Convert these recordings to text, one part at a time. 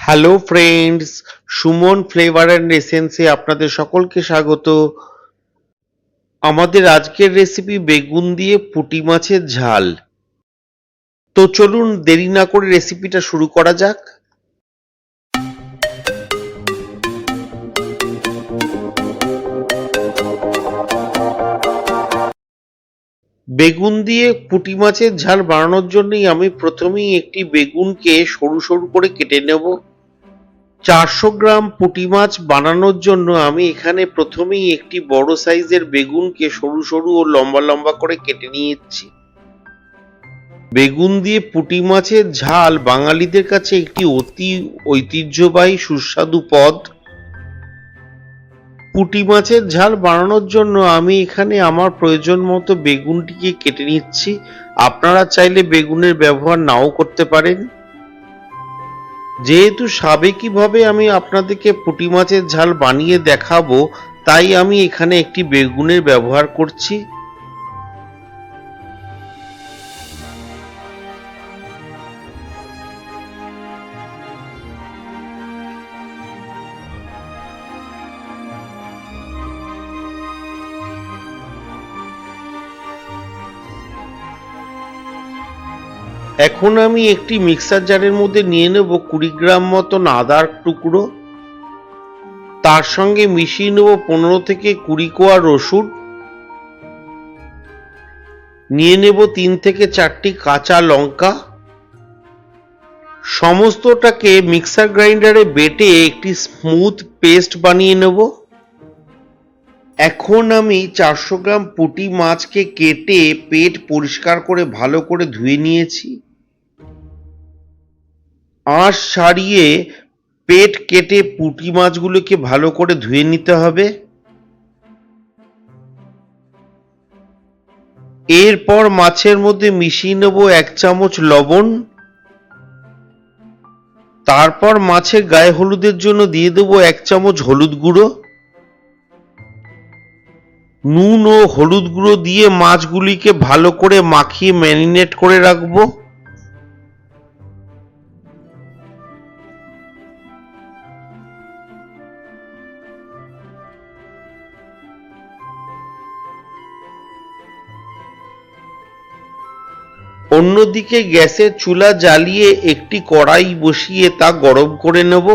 Hello friends, Suman flavour and এসেন্সে আপনাদের সকলকে স্বাগত। আমাদের আজকের রেসিপি বেগুন দিয়ে পুঁটি মাছের ঝাল। তো চলুন দেরি না করে রেসিপিটা শুরু করা যাক। বেগুন দিয়ে পুঁটি মাছের ঝাল বানানোর জন্যই আমি প্রথমেই একটি বেগুনকে সরু সরু করে কেটে নেব। 400 গ্রাম পুঁটি মাছ বানানোর জন্য আমি এখানে প্রথমেই একটি বড় সাইজের বেগুনকে সরু সরু ও লম্বা লম্বা করে কেটে নিয়েছি। বেগুন দিয়ে পুঁটি মাছের ঝাল বাঙালিদের কাছে একটি অতি ঐতিহ্যবাহী সুস্বাদু পদ। পুঁটি মাছের ঝাল বানানোর জন্য আমি এখানে আমার প্রয়োজন মতো বেগুনটিকে কেটে নিচ্ছি। আপনারা চাইলে বেগুনের ব্যবহার নাও করতে পারেন। যেহেতু সাবেকিভাবে আমি আপনাদেরকে পুঁটি মাছের ঝাল বানিয়ে দেখাবো, তাই আমি এখানে একটি বেগুনের ব্যবহার করছি। এখন আমি একটি মিক্সার জারের মধ্যে নিয়ে নেব 20 গ্রাম মতন আদার টুকরো। তার সঙ্গে মিশিয়ে নেব 15 থেকে 20 কোয়া রসুন। নিয়ে নেব 3 থেকে 4টি কাঁচা লঙ্কা। সমস্তটাকে মিক্সার গ্রাইন্ডারে বেটে একটি স্মুথ পেস্ট বানিয়ে নেব। এখন আমি 400 গ্রাম পুঁটি মাছকে কেটে পেট পরিষ্কার করে ভালো করে ধুয়ে নিয়েছি। আঁশ ছাড়িয়ে পেট কেটে পুঁটি মাছগুলোকে ভালো করে ধুয়ে নিতে হবে। এরপর মাছের মধ্যে মিশিয়ে নেব 1 চামচ লবণ। তারপর মাছের গায়ে হলুদের জন্য দিয়ে দেবো 1 চামচ হলুদ গুঁড়ো। নুন ও হলুদ গুঁড়ো দিয়ে মাছগুলিকে ভালো করে মাখিয়ে ম্যারিনেট করে রাখবো। অন্যদিকে গ্যাসের চুলা জ্বালিয়ে একটি কড়াই বসিয়ে তা গরম করে নেব।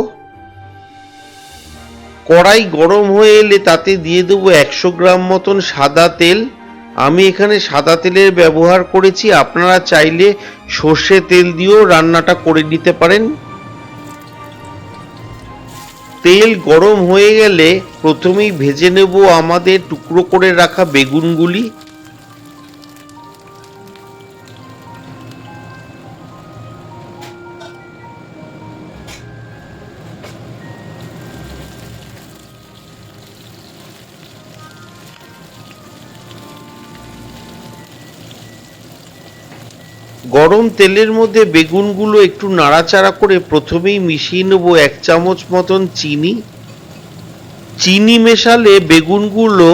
কড়াই গরম হয়ে এলে তাতে দিয়ে দেবো 100 গ্রাম মতন সাদা তেল। আমি এখানে সাদা তেলের ব্যবহার করেছি, আপনারা চাইলে সর্ষে তেল দিয়েও রান্নাটা করে নিতে পারেন। তেল গরম হয়ে গেলে প্রথমেই ভেজে নেব আমাদের টুকরো করে রাখা বেগুনগুলি। গরম তেলের মধ্যে বেগুনগুলো একটু নাড়াচাড়া করে প্রথমেই মিশিয়ে নেব 1 চামচ মতন চিনি। চিনি মেশালে বেগুনগুলো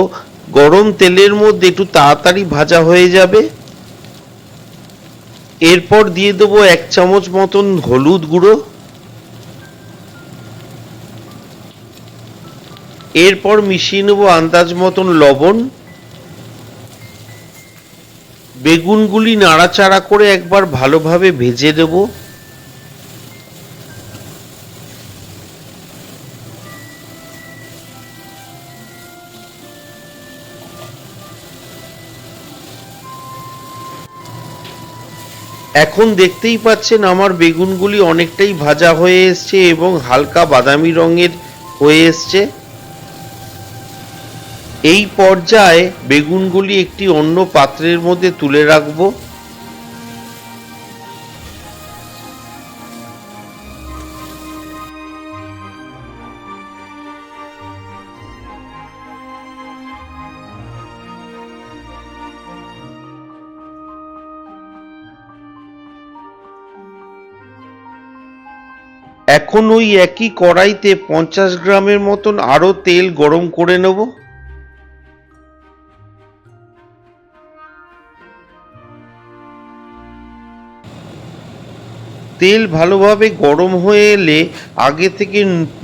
গরম তেলের মধ্যে একটু তাড়াতাড়ি ভাজা হয়ে যাবে। এরপর দিয়ে দেবো 1 চামচ মতন হলুদ গুঁড়ো। এরপর মিশিয়ে নেব আন্দাজ মতন লবণ। বেগুনগুলি নাড়াচাড়া করে একবার ভালোভাবে ভেজে নেব। এখন দেখতেই পাচ্ছেন আমার বেগুনগুলি অনেকটাই ভাজা হয়ে এসছে এবং হালকা বাদামি রঙের হয়ে এসছে। এই পর্যায়ে বেগুনগুলি একটি অন্য পাত্রের মধ্যে তুলে রাখবো। এখন ওই একই কড়াইতে 50 গ্রামের মতন আরো তেল গরম করে নেব। তেল ভালোভাবে গরম হয়ে এলে আগে থেকে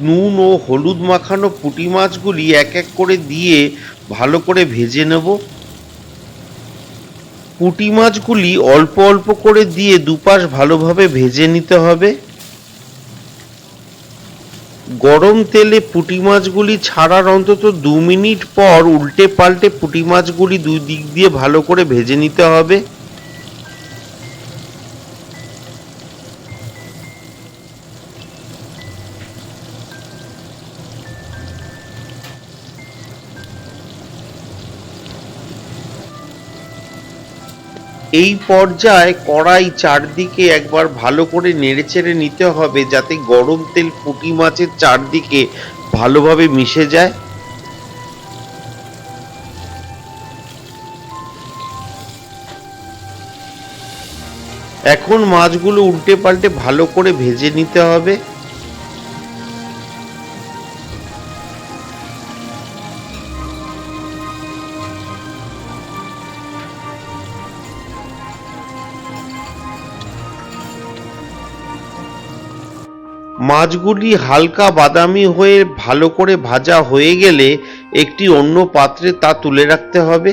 নুন ও হলুদ মাখানো পুঁটি মাছগুলি এক এক করে দিয়ে ভালো করে ভেজে নেব। পুঁটি মাছগুলি অল্প অল্প করে দিয়ে দুপাশ ভালোভাবে ভেজে নিতে হবে। গরম তেলে পুঁটি মাছগুলি ছাড়ার অন্তত 2 মিনিট পর উল্টে পাল্টে পুঁটি মাছগুলি দুই দিক দিয়ে ভালো করে ভেজে নিতে হবে। এই পর্যায়ে কড়াই চারদিকে একবার ভালো করে নেড়েচেড়ে নিতে হবে যাতে গরম তেল পুঁটি মাছের চারদিকে ভালোভাবে মিশে যায়। এখন মাছগুলো উল্টে পাল্টে ভালো করে ভেজে নিতে হবে। মাছগুলি হালকা বাদামি হয়ে ভালো করে ভাজা হয়ে গেলে একটি অন্য পাত্রে তা তুলে রাখতে হবে।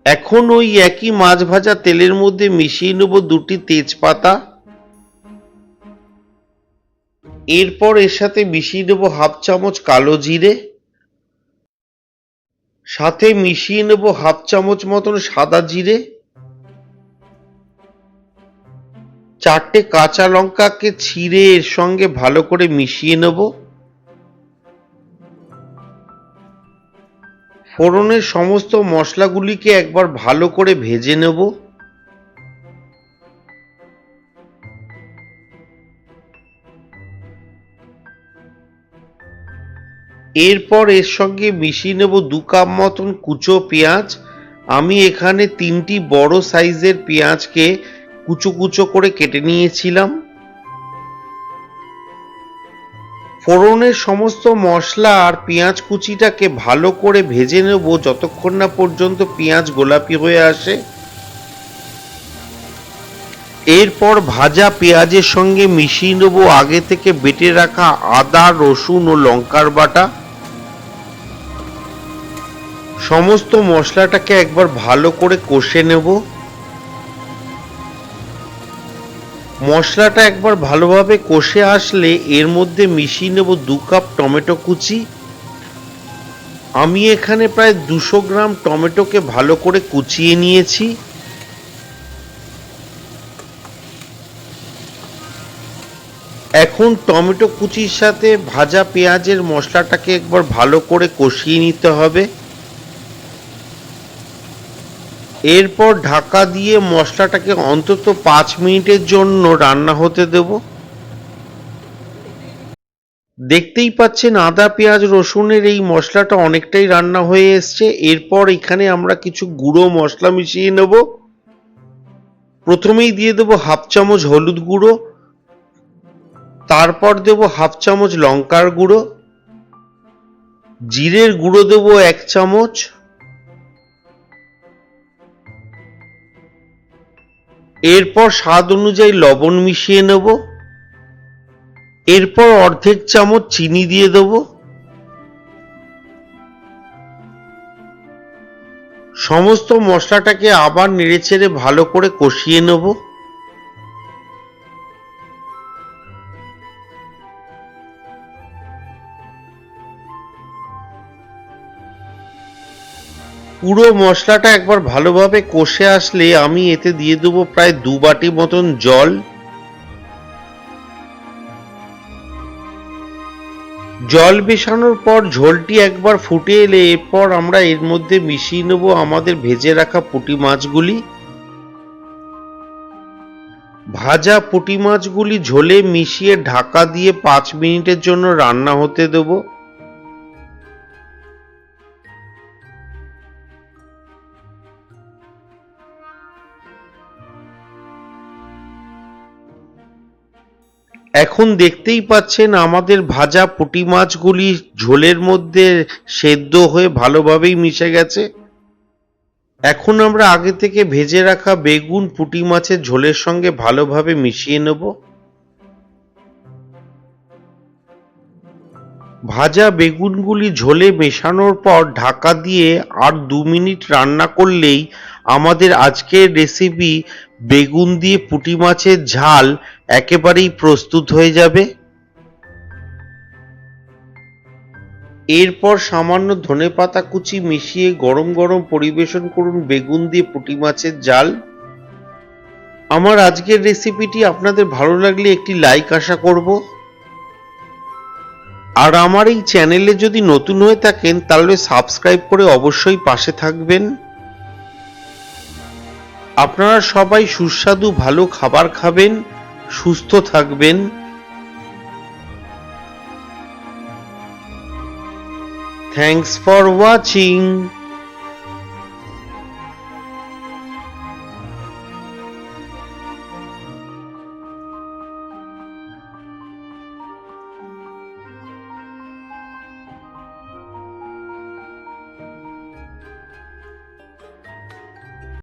এখন ওই একই মাছ ভাজা তেলের মধ্যে মিশিয়ে নেব 2টি তেজপাতা। এরপর এর সাথে মিশিয়ে নেব হাফ চামচ কালো জিরে, সাথে মিশিয়ে নেব হাফ চামচ মতন সাদা জিরে, 4টে কাঁচা লঙ্কাকে ছিঁড়ে এর সঙ্গে ভালো করে মিশিয়ে নেব। ফোড়নের সমস্ত মশলাগুলিকে একবার ভালো করে ভেজে নেব। এরপর এর সঙ্গে মিশিয়ে নেব 2 কাপ মতন কুচো পেঁয়াজ। আমি এখানে 3টি বড় সাইজের পেঁয়াজকে কুচো কুচো করে কেটে নিয়েছিলাম। ফোড়নের সমস্ত মশলা আর পেঁয়াজ কুচিটাকে ভালো করে ভেজে নেব যতক্ষণ না পর্যন্ত পেঁয়াজ গোলাপি হয়ে আসে। এরপর ভাজা পেঁয়াজের সঙ্গে মিশিয়ে নেব আগে থেকে বেটে রাখা আদা, রসুন ও লঙ্কার বাটা। সমস্ত মশলাটাকে একবার ভালো করে কষে নেব। মশলাটা একবার ভালোভাবে কষে আসলে এর মধ্যে মিশিয়ে নেব 2 কাপ টমেটো কুচি। আমি এখানে প্রায় 200 গ্রাম টমেটোকে ভালো করে কুচিয়ে নিয়েছি। এখন টমেটো কুচির সাথে ভাজা পেঁয়াজের মশলাটাকে একবার ভালো করে কষিয়ে নিতে হবে। এরপর ঢাকা দিয়ে মশলাটাকে অন্তত 5 মিনিটের জন্য রান্না হতে দেব। দেখতেই পাচ্ছেন আদা, পেঁয়াজ, রসুনের এই মশলাটা অনেকটাই রান্না হয়ে এসছে। এরপর এখানে আমরা কিছু গুঁড়ো মশলা মিশিয়ে নেব। প্রথমেই দিয়ে দেব হাফ চামচ হলুদ গুঁড়ো, তারপর দেব হাফ চামচ লঙ্কার গুঁড়ো, জিরের গুঁড়ো দেব 1 চামচ, এরপর স্বাদ অনুযায়ী লবণ মিশিয়ে নেব। এরপর অর্ধেক চামচ চিনি দিয়ে দেব। সমস্ত মশলাটাকে আবার নেড়েচেড়ে ভালো করে কষিয়ে নেব। পুরো মশলাটা একবার ভালোভাবে কষে আসলে আমি এতে দিয়ে দেবো প্রায় 2 বাটি মতন জল। জল মেশানোর পর ঝোলটি একবার ফুটে এলে এরপর আমরা এর মধ্যে মিশিয়ে নেব আমাদের ভেজে রাখা পুঁটি মাছগুলি। ভাজা পুঁটি মাছগুলি ঝোলে মিশিয়ে ঢাকা দিয়ে 5 মিনিটের জন্য রান্না হতে দেব। এখন দেখতেই পাচ্ছেন আমাদের ভাজা পুঁটি মাছগুলি ঝোলের মধ্যে সেদ্ধ হয়ে ভালোভাবেই মিশে গেছে। এখন আমরা আগে থেকে ভেজে রাখা বেগুন পুঁটি মাছের ঝোলের সঙ্গে ভালোভাবে মিশিয়ে নেব। ভাজা বেগুনগুলি ঝোলে মেশানোর পর ঢাকা দিয়ে আর 2 মিনিট রান্না করলেই আমাদের আজকের রেসিপি বেগুন দিয়ে পুঁটি মাছের ঝাল একেবারেই প্রস্তুত হয়ে যাবে। এরপর সামান্য ধনেপাতা কুচি মিশিয়ে গরম গরম পরিবেশন করুন বেগুন দিয়ে পুঁটি মাছের ঝাল। আমার আজকের রেসিপিটি আপনাদের ভালো লাগলে একটি লাইক আশা করব। আর আমার এই চ্যানেলে যদি নতুন হয়ে থাকেন তাহলে সাবস্ক্রাইব করে অবশ্যই পাশে থাকবেন। আপনারা সবাই সুস্বাদু ভালো খাবার খাবেন, সুস্থ থাকবেন। Thanks for watching.